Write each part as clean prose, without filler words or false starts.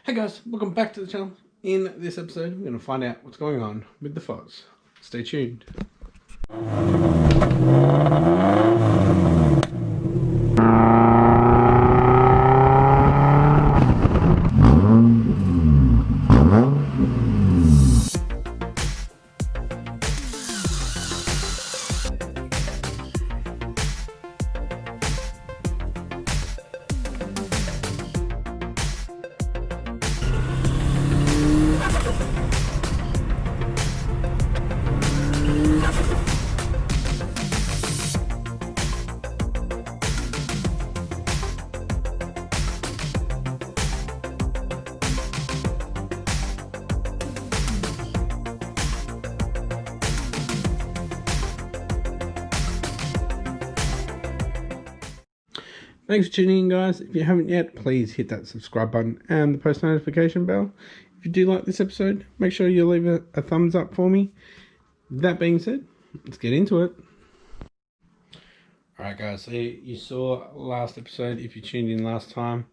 Hey guys, welcome back to the channel. In this episode, we're going to find out what's going on with the fuzz. Stay tuned. Thanks for tuning in, guys. If you haven't yet, please hit that subscribe button and the post notification bell. If you do like this episode, make sure you leave a thumbs up for me. That being said, let's get into it. Alright guys, so you saw last episode, if you tuned in last time,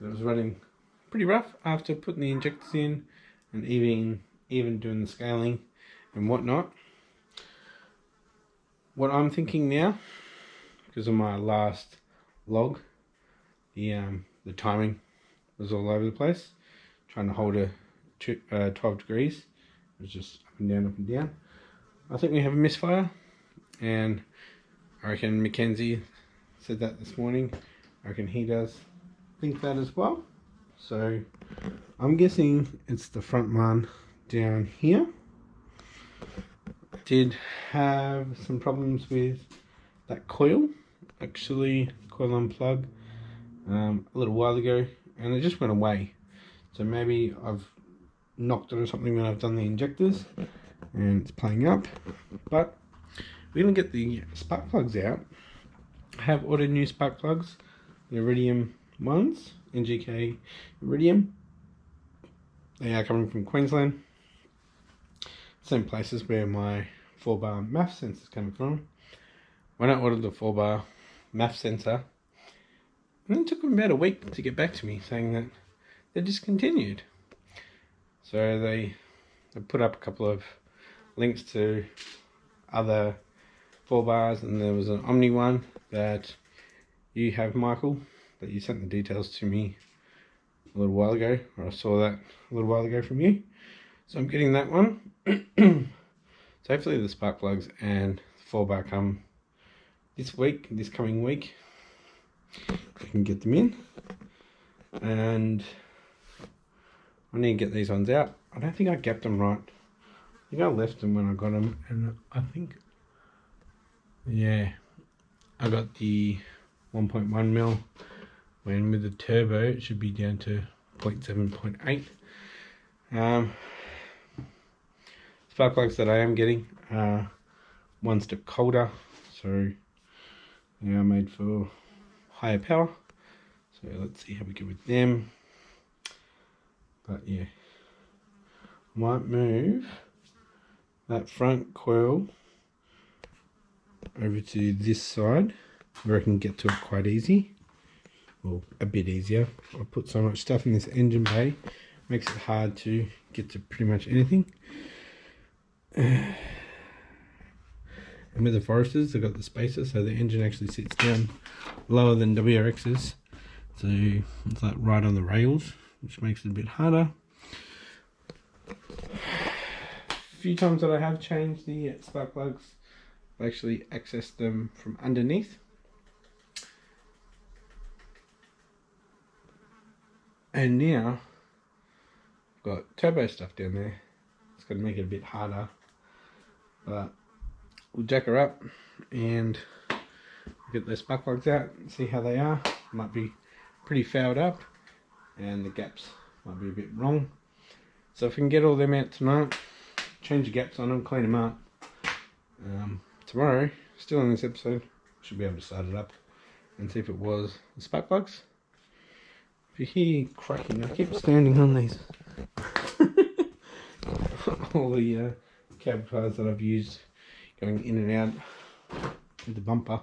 it was running pretty rough after putting the injectors in and even doing the scaling and whatnot. What I'm thinking now, because of my last log, the timing was all over the place, trying to hold a 12 degrees. It was just up and down, up and down. I think we have a misfire, and I reckon Mackenzie said that this morning. I reckon he does think that as well. So I'm guessing it's the front one down here. Did have some problems with that coil, actually coil unplug a little while ago, and it just went away. So maybe I've knocked it or something when I've done the injectors and it's playing up. But we're going to get the spark plugs out. I have ordered new spark plugs, the Iridium ones, NGK Iridium. They are coming from Queensland, same places where my 4-bar MAF sensor is coming from. When I ordered the 4-bar MAF sensor, and it took them about a week to get back to me saying that they're discontinued. So they put up a couple of links to other 4-bars, and there was an Omni one that you have, Michael, that you sent the details to me a little while ago, or I saw that a little while ago from you. So I'm getting that one. So hopefully the spark plugs and 4-bar come this coming week. I can get them in, and I need to get these ones out. I don't think I gapped them right. I think I left them when I got them, and I think, yeah, I got the 1.1 mil, when with the turbo it should be down to 0.7, 0.8. Spark plugs that I am getting are 1 step colder, so they are made for higher power. So let's see how we go with them. But yeah, might move that front coil over to this side where I can get to it quite easy, or a bit easier. I put so much stuff in this engine bay, makes it hard to get to pretty much anything. And with the Foresters, they've got the spacer, so the engine actually sits down lower than WRX's, so it's like right on the rails, which makes it a bit harder. A few times that I have changed the spark plugs, I actually accessed them from underneath. And now I've got turbo stuff down there. It's going to make it a bit harder, but we'll jack her up and get those spark plugs out and see how they are. Might be pretty fouled up, and the gaps might be a bit wrong. So if we can get all them out tonight, change the gaps on them, clean them up, tomorrow, still in this episode, should be able to start it up and see if it was the spark plugs. If you hear cracking, I keep standing on these. All the cab tires that I've used going in and out with the bumper,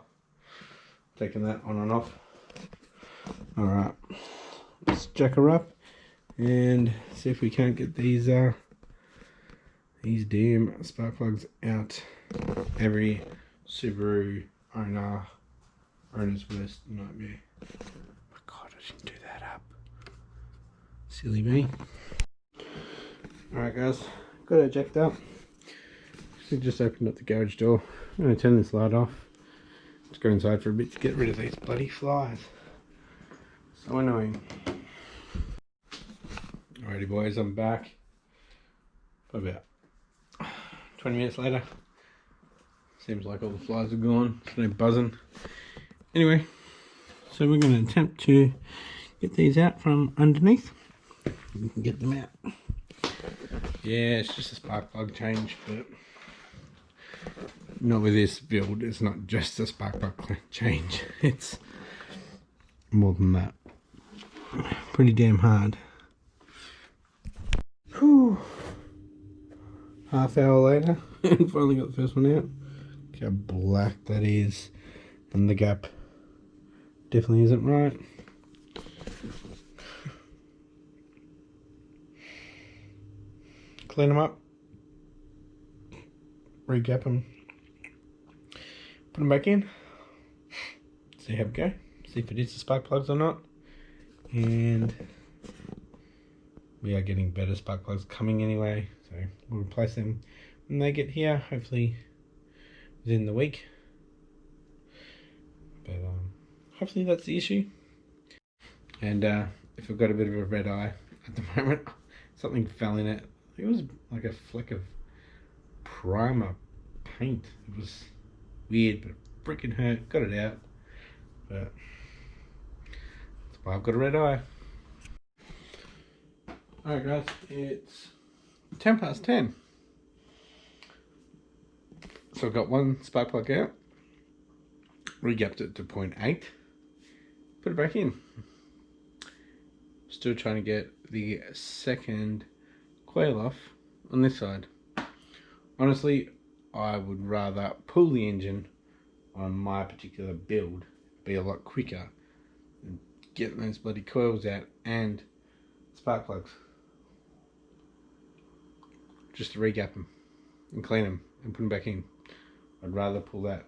taking that on and off. Alright, let's jack her up and see if we can't get these damn spark plugs out. Every Subaru owner's worst nightmare. Oh God, I didn't do that up. Silly me. Alright guys, got it jacked up. So just opened up the garage door. I'm going to turn this light off. Let's go inside for a bit to get rid of these bloody flies. So annoying. Alrighty boys, I'm back. About 20 minutes later. Seems like all the flies are gone. There's no buzzing. Anyway, so we're going to attempt to get these out from underneath. We can get them out. Yeah, it's just a spark plug change, but not with this build. It's not just a spark plug change. It's more than that. Pretty damn hard. Whew. Half hour later, and finally got the first one out. Look how black that is, and the gap definitely isn't right. Clean them up, re-gap them, put them back in, see how we go, see if it is the spark plugs or not, and we are getting better spark plugs coming anyway, so we'll replace them when they get here, hopefully within the week, but hopefully that's the issue. And if I've got a bit of a red eye at the moment, something fell in it. It was like a fleck of primer paint. It was weird, but freaking hurt. Got it out, but that's why I've got a red eye. Alright guys, it's 10 past 10. So I've got one spark plug out, re-gapped it to 0.8, put it back in. Still trying to get the second coil off on this side. Honestly, I would rather pull the engine on my particular build, be a lot quicker than getting those bloody coils out and spark plugs. Just to re-gap them and clean them and put them back in. I'd rather pull that.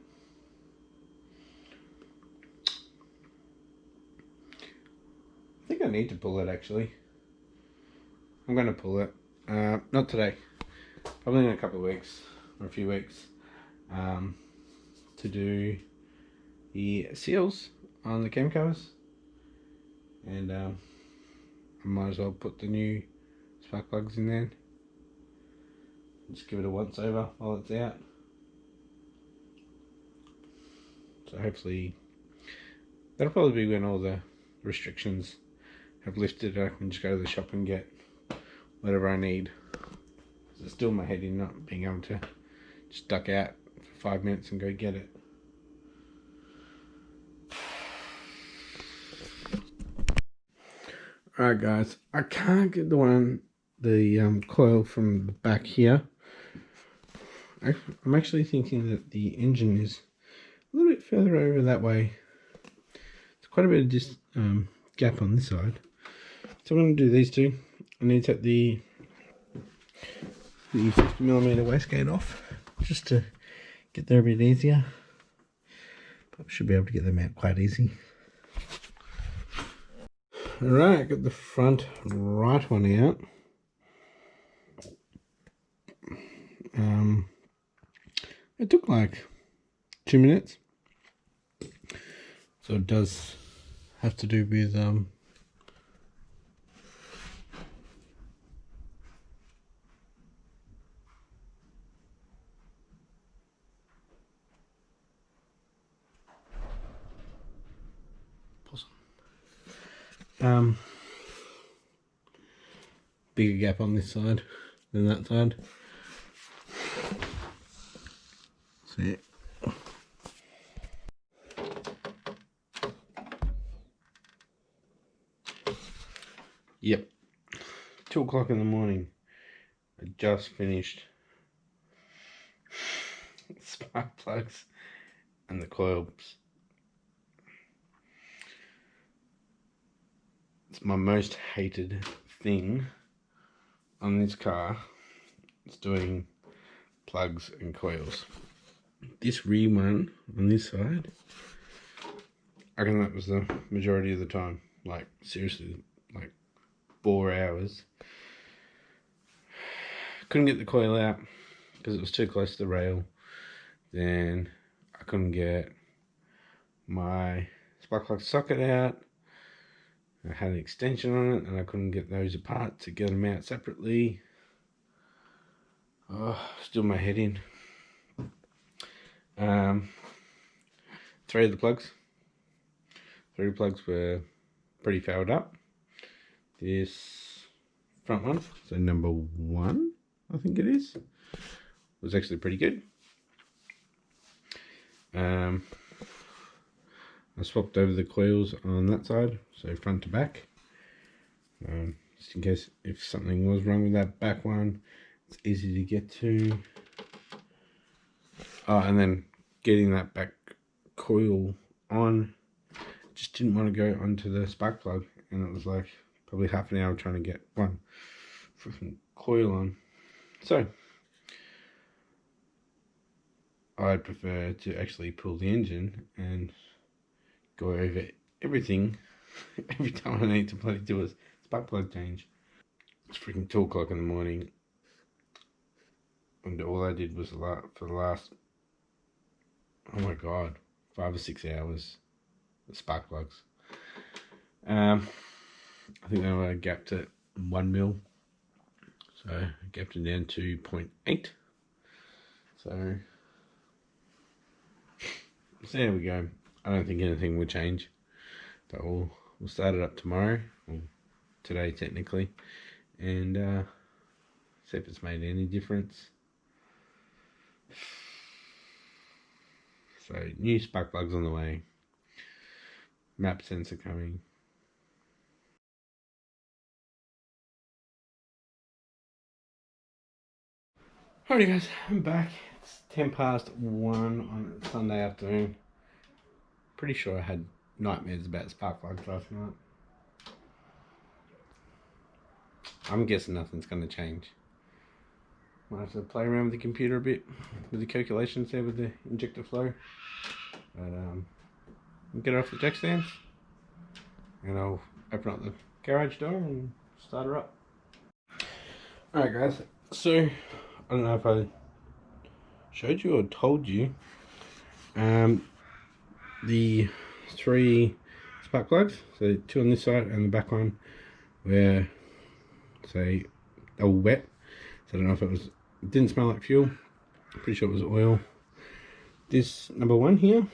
I think I need to pull it actually. I'm going to pull it. Not today. Probably in a couple of weeks or a few weeks. To do the seals on the cam covers. And I might as well put the new spark plugs in there. Just give it a once over while it's out. So hopefully that'll probably be when all the restrictions have lifted. I can just go to the shop and get whatever I need. It's still my head in not being able to just duck out for 5 minutes and go get it. Alright guys, I can't get the coil from the back here. I'm actually thinking that the engine is a little bit further over that way. There's quite a bit of gap on this side. So I'm going to do these two. I need to take the 50mm wastegate off just to get there a bit easier. But I should be able to get them out quite easy. Alright, got the front right one out. It took like 2 minutes. So it does have to do with bigger gap on this side than that side. See it. Yep. 2 o'clock in the morning. I just finished spark plugs and the coils. It's my most hated thing on this car is doing plugs and coils. This rear one on this side, I reckon that was the majority of the time. Like, seriously, like 4 hours. Couldn't get the coil out because it was too close to the rail. Then I couldn't get my spark plug socket out. I had an extension on it and I couldn't get those apart to get them out separately. Oh, still my head in. 3 of the plugs. 3 plugs were pretty fouled up. This front one, so number 1, I think it is, was actually pretty good. I swapped over the coils on that side, so front to back, just in case if something was wrong with that back one. It's easy to get to. Oh, and then getting that back coil on, just didn't want to go onto the spark plug, and it was like probably half an hour trying to get one freaking coil on. So I'd prefer to actually pull the engine and go over everything every time I need to bloody do a spark plug change. It's freaking 2 o'clock in the morning, and all I did was for the last, oh my god, 5 or 6 hours, the spark plugs. I think they were gapped at 1 mil, so I gapped it down to 0.8. So there we go. I don't think anything will change, but we'll start it up tomorrow, or today technically, and see if it's made any difference. So new spark plugs on the way, map sensor coming. Alrighty guys, I'm back. It's 10 past 1 on Sunday afternoon. Pretty sure I had nightmares about spark plugs last night. I'm guessing nothing's going to change. Might have to play around with the computer a bit, with the calculations there with the injector flow. But I'll get her off the jack stands, and I'll open up the garage door and start her up. Alright guys, so I don't know if I showed you or told you, the 3 spark plugs, so 2 on this side and the back one, were, say, they were wet. So I don't know if it didn't smell like fuel. I'm pretty sure it was oil. This number 1 here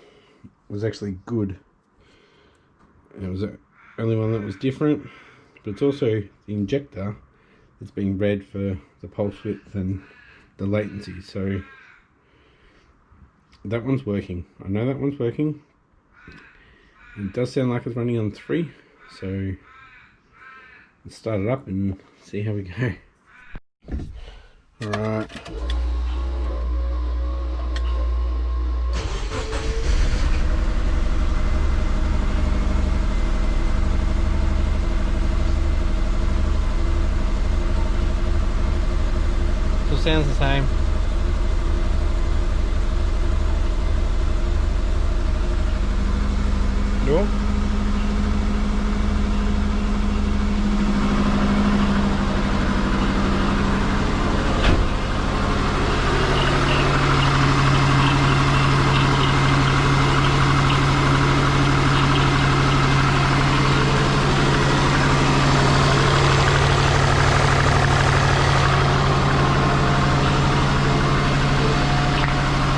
was actually good. It was the only one that was different, but it's also the injector that's being read for the pulse width and the latency. So that one's working. I know that one's working. It does sound like it's running on 3, so let's start it up and see how we go. Alright. Still sounds the same. No?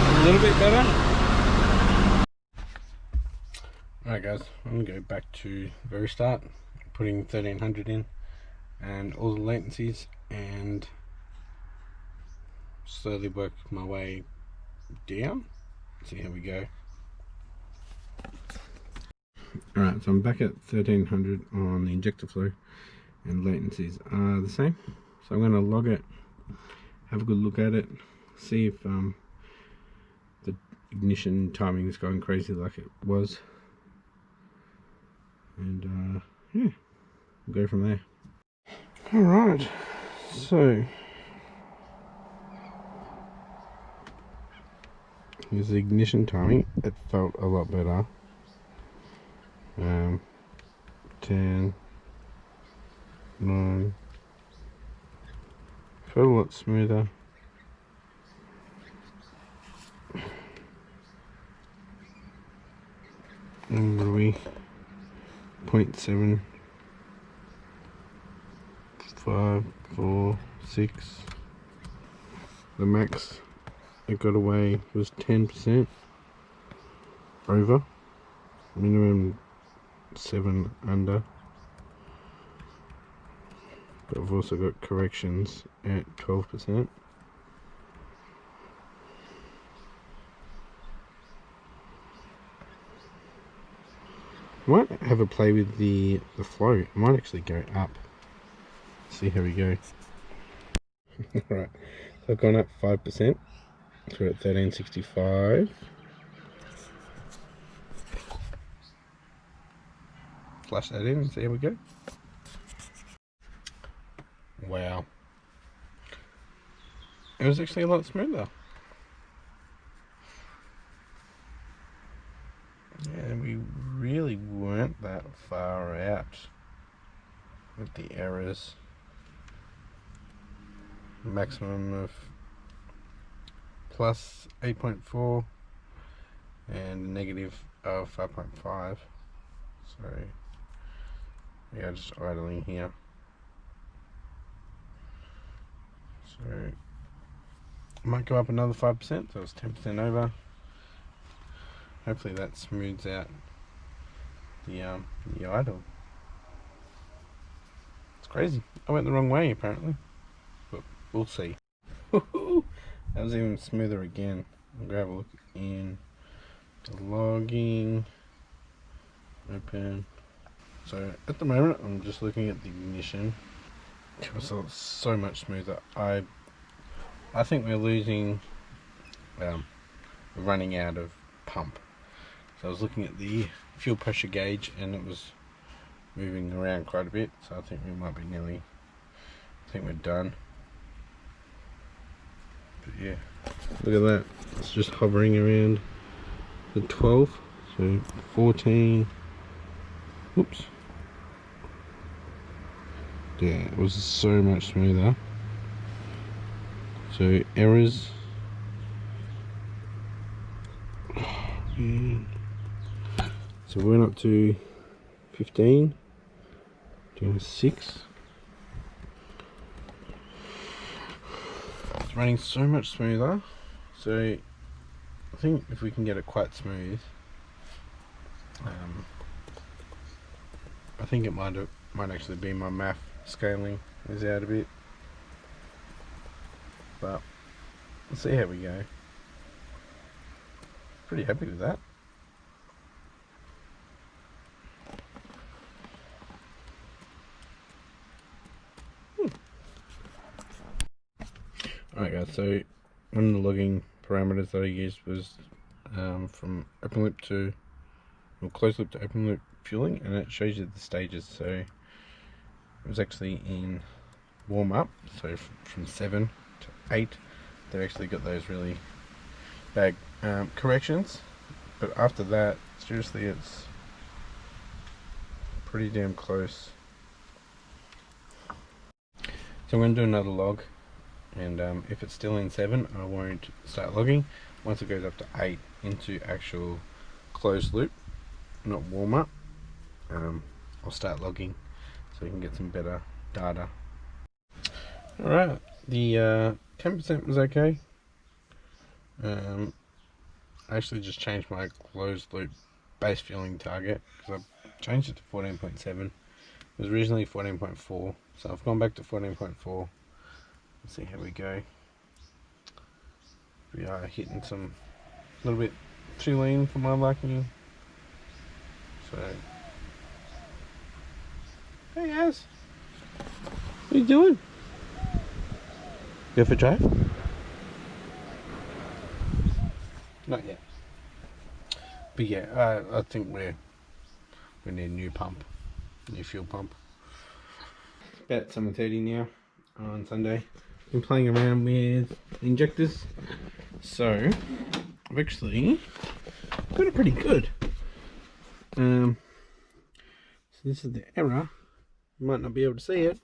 A little bit better. Alright guys, I'm going to go back to the very start, putting 1300 in and all the latencies, and slowly work my way down. See how we go. Alright, so I'm back at 1300 on the injector flow, and latencies are the same. So I'm going to log it, have a good look at it, see if the ignition timing is going crazy like it was, and yeah, we'll go from there. Alright, so here's the ignition timing. It felt a lot better. 10, 9, felt a lot smoother. And what are we? 0.7, 5, 4, 6. The max it got away was 10% over. Minimum 7 under. But I've also got corrections at 12%. I might have a play with the flow. I might actually go up. See how we go. Alright, so I've gone up 5%. So we're at 1365. Flush that in and see how we go. Wow. It was actually a lot smoother. Yeah, we really weren't that far out with the errors. Maximum of plus 8.4 and negative of 5.5. So yeah, just idling here. So I might go up another 5%, so it's 10% over. Hopefully that smooths out the idle. It's crazy. I went the wrong way apparently, but we'll see. That was even smoother again. I'll grab a look in the logging. Open. So at the moment I'm just looking at the ignition. It was so much smoother. I think we're losing, running out of pump. So I was looking at the fuel pressure gauge and it was moving around quite a bit, so I think we might be nearly, I think we're done. But yeah, look at that, it's just hovering around the 12, so 14, whoops. Yeah, it was so much smoother. So errors, so we went up to 15, doing 6. It's running so much smoother. So I think if we can get it quite smooth, I think it might actually be my math scaling is out a bit, but we'll see how we go. Pretty happy with that. Alright guys, so one of the logging parameters that I used was from open loop to, or closed loop to open loop fueling, and it shows you the stages. So it was actually in warm up, so from 7 to 8 they actually got those really bad corrections, but after that, seriously, it's pretty damn close. So I'm going to do another log, and if it's still in 7 I won't start logging. Once it goes up to 8 into actual closed loop, not warm up, I'll start logging so we can get some better data. Alright, the 10% was okay. I actually just changed my closed loop base fueling target because I changed it to 14.7. It was originally 14.4, so I've gone back to 14.4. Let's see how we go. We are hitting some a little bit too lean for my liking. So, hey guys, what are you doing? Go for a drive? Not yet. But yeah, I think we need a new pump, new fuel pump. about 7:30 now on Sunday. Been playing around with injectors, so I've actually got it pretty good. So this is the error. You might not be able to see it,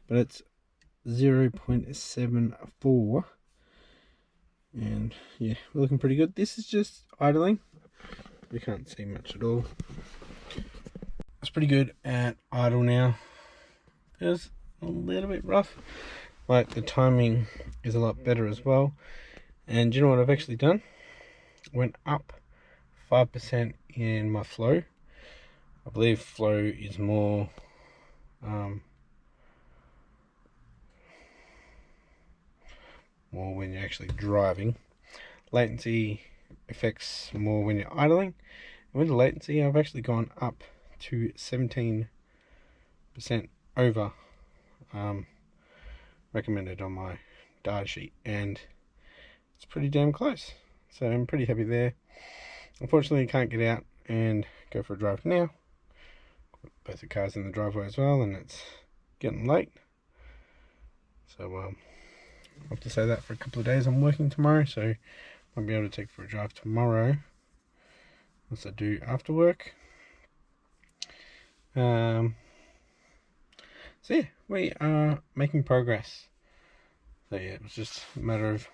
but it's 0.74, and yeah, we're looking pretty good. This is just idling. We can't see much at all. It's pretty good at idle now. Feels a little bit rough. Like the timing is a lot better as well. And do you know what I've actually done? Went up 5% in my flow. I believe flow is more more when you're actually driving. Latency affects more when you're idling. And with the latency, I've actually gone up to 17% over recommended on my data sheet, and it's pretty damn close. So I'm pretty happy there. Unfortunately, I can't get out and go for a drive now. Both the cars in the driveway as well, and it's getting late. So I'll have to say that for a couple of days. I'm working tomorrow, so I'll be able to take for a drive tomorrow, as I do after work. So yeah, we are making progress. So yeah, it was just a matter of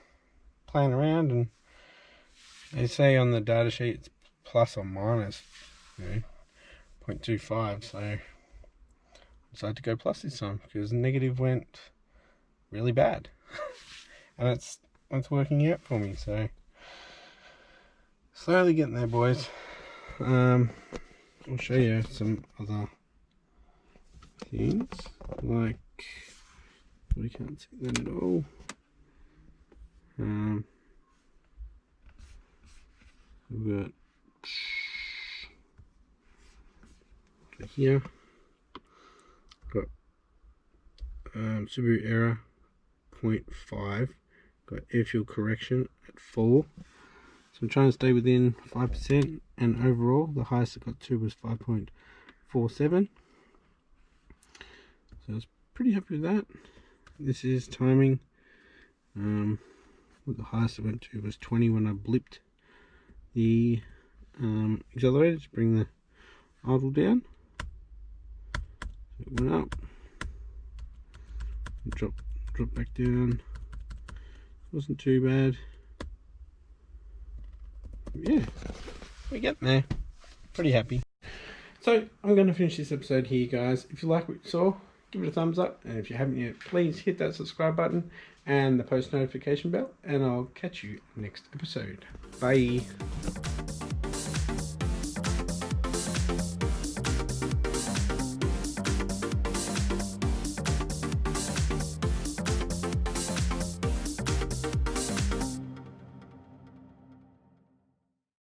playing around, and they say on the data sheet it's plus or minus, 0.25. So I decided to go plus this time because negative went really bad, and it's working out for me. So slowly getting there, boys. I'll show you some other things, like we can't see that at all. We've got here, got Subaru error 0.5, got air fuel correction at 4. So I'm trying to stay within 5%, and overall the highest I got to was 5.47. So I was pretty happy with that. This is timing. What the highest I went to was 20 when I blipped the accelerator to bring the idle down. So it went up, drop back down. Wasn't too bad. Yeah, we're getting there. Pretty happy. So I'm going to finish this episode here, guys. If you like what you saw, give it a thumbs up, and if you haven't yet, please hit that subscribe button and the post notification bell, and I'll catch you next episode. Bye.